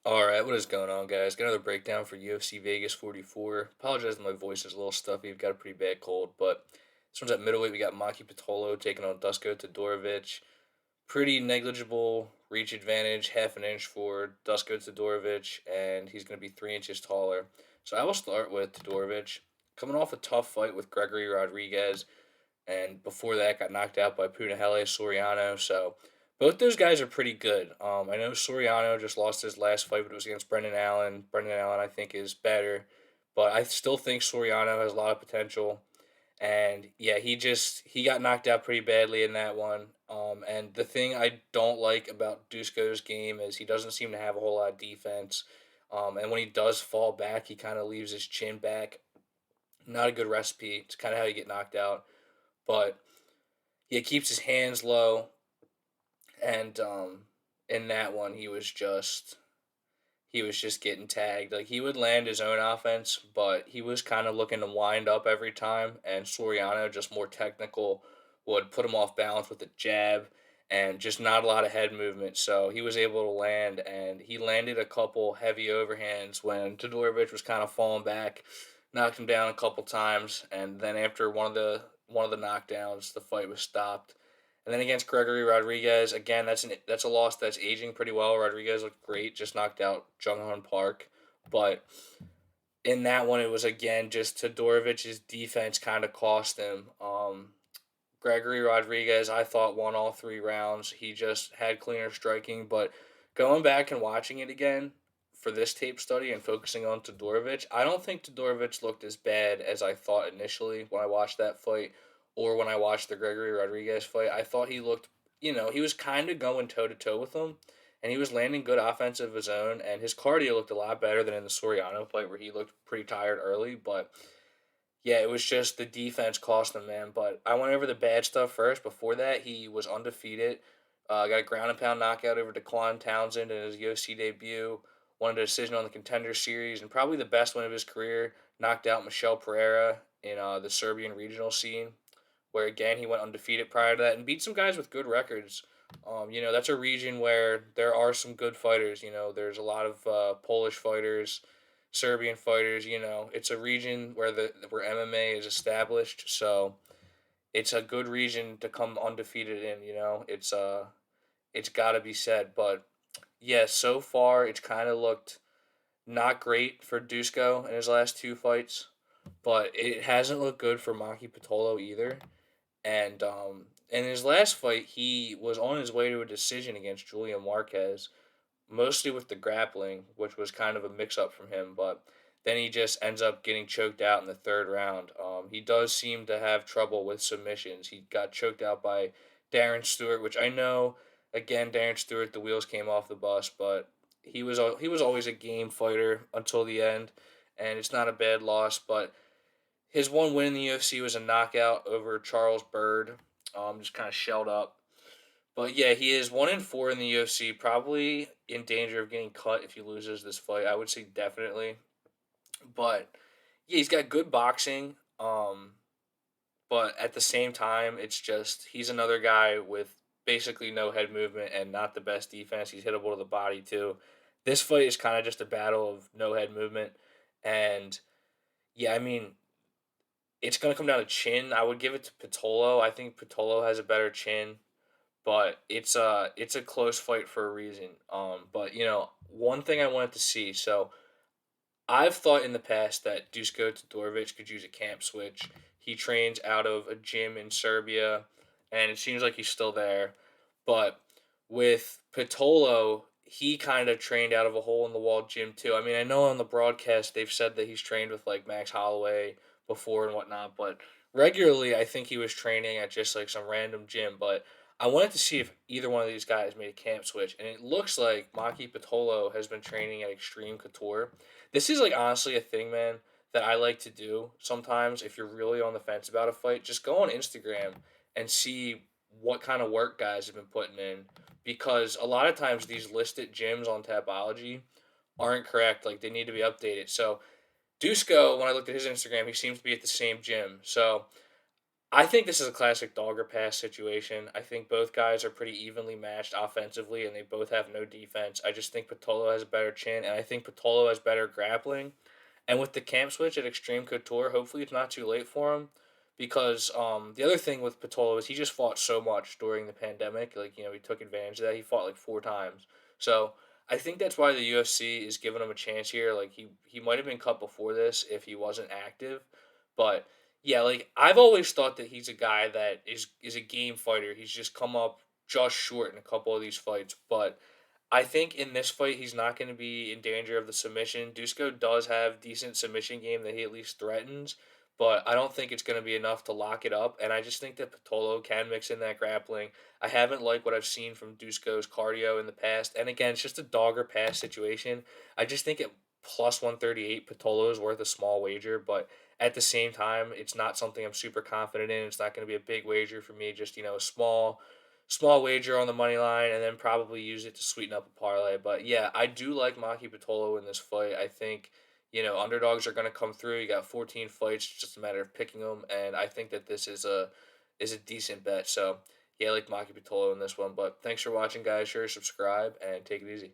All right, what is going on, guys? Got another breakdown for UFC Vegas 44. Apologize if my voice is a little stuffy. I've got a pretty bad cold, but this one's at middleweight. We got Maki Pitolo taking on Dusko Todorovic. Pretty negligible reach advantage, half an inch for Dusko Todorovic, and he's going to be 3 inches taller. So I will start with Todorovic. Coming off a tough fight with Gregory Rodriguez, and before that got knocked out by Punahele Soriano. So both those guys are pretty good. I know Soriano just lost his last fight, but it was against Brendan Allen. Brendan Allen, I think, is better, but I still think Soriano has a lot of potential. And yeah, he got knocked out pretty badly in that one. And the thing I don't like about Dusko's game is he doesn't seem to have a whole lot of defense. And when he does fall back, he kind of leaves his chin back. Not a good recipe. It's kind of how you get knocked out. But he keeps his hands low, and in that one he was just getting tagged. Like he would land his own offense, but he was kind of looking to wind up every time, and Soriano, just more technical, would put him off balance with a jab and just not a lot of head movement. So he was able to land, and he landed a couple heavy overhands when Todorovic was kind of falling back, knocked him down a couple times, and then after one of the knockdowns, the fight was stopped. And then against Gregory Rodriguez, again, that's a loss that's aging pretty well. Rodriguez looked great, just knocked out Jung Hoon Park, but in that one, it was again just Todorovic's defense kind of cost him. Gregory Rodriguez, I thought, won all 3 rounds. He just had cleaner striking, but going back and watching it again for this tape study and focusing on Todorovic, I don't think Todorovic looked as bad as I thought initially when I watched that fight or when I watched the Gregory Rodriguez fight. I thought he looked, he was kind of going toe to toe with him, and he was landing good offense of his own, and his cardio looked a lot better than in the Soriano fight where he looked pretty tired early, but yeah, it was just the defense cost him, man. But I went over the bad stuff first. Before that, he was undefeated. Got a ground and pound knockout over Daquan Townsend in his UFC debut. Won a decision on the Contender Series, and probably the best win of his career. Knocked out Michel Pereira in the Serbian regional scene, where again he went undefeated prior to that and beat some guys with good records. That's a region where there are some good fighters. There's a lot of Polish fighters, Serbian fighters. It's a region where MMA is established, so it's a good region to come undefeated in. It's got to be said. But yeah, so far it's kind of looked not great for Dusko in his last 2 fights, but it hasn't looked good for Maki Pitolo either. And in his last fight, he was on his way to a decision against Julian Marquez, mostly with the grappling, which was kind of a mix up from him. But then he just ends up getting choked out in the third round. He does seem to have trouble with submissions. He got choked out by Darren Stewart, which I know, again, Darren Stewart, the wheels came off the bus, but he was always a game fighter until the end, and it's not a bad loss. But his one win in the UFC was a knockout over Charles Bird. Just kind of shelled up. But yeah, he is 1-4 in the UFC. Probably in danger of getting cut if he loses this fight. I would say definitely. But yeah, he's got good boxing. But at the same time, it's just he's another guy with basically no head movement and not the best defense. He's hittable to the body too. This fight is kind of just a battle of no head movement, and yeah, I mean it's gonna come down to chin. I would give it to Pitolo. I think Pitolo has a better chin, but it's a close fight for a reason. But one thing I wanted to see. So I've thought in the past that Dusko Todorovic could use a camp switch. He trains out of a gym in Serbia, and it seems like he's still there. But with Pitolo, he kind of trained out of a hole in the wall gym too. I mean, I know on the broadcast they've said that he's trained with like Max Holloway before and whatnot, but regularly I think he was training at just like some random gym. But I wanted to see if either one of these guys made a camp switch, and it looks like Maki Pitolo has been training at Extreme Couture. This is like honestly a thing, man, that I like to do sometimes if you're really on the fence about a fight. Just go on Instagram and see what kind of work guys have been putting in, because a lot of times these listed gyms on Tapology aren't correct. Like they need to be updated. So Dusko, when I looked at his Instagram, he seems to be at the same gym. So I think this is a classic dog or pass situation. I think both guys are pretty evenly matched offensively, and they both have no defense. I just think Pitolo has a better chin, and I think Pitolo has better grappling. And with the camp switch at Extreme Couture, hopefully it's not too late for him, because the other thing with Pitolo is he just fought so much during the pandemic. Like he took advantage of that. He fought like 4 times. So I think that's why the UFC is giving him a chance here. Like he might have been cut before this if he wasn't active, but yeah, like I've always thought that he's a guy that is a game fighter. He's just come up just short in a couple of these fights, but I think in this fight he's not going to be in danger of the submission. Dusko does have decent submission game that he at least threatens, but I don't think it's going to be enough to lock it up. And I just think that Patolo can mix in that grappling. I haven't liked what I've seen from Dusko's cardio in the past, and again, it's just a dog or pass situation. I just think at plus 138, Patolo is worth a small wager, but at the same time, it's not something I'm super confident in. It's not going to be a big wager for me. Just a small wager on the money line, and then probably use it to sweeten up a parlay. But yeah, I do like Maki Pitolo in this fight. I think underdogs are going to come through. You got 14 fights, it's just a matter of picking them, and I think that this is a decent bet. So yeah, I like Maki Pitolo in this one. But thanks for watching, guys. Sure, subscribe and take it easy.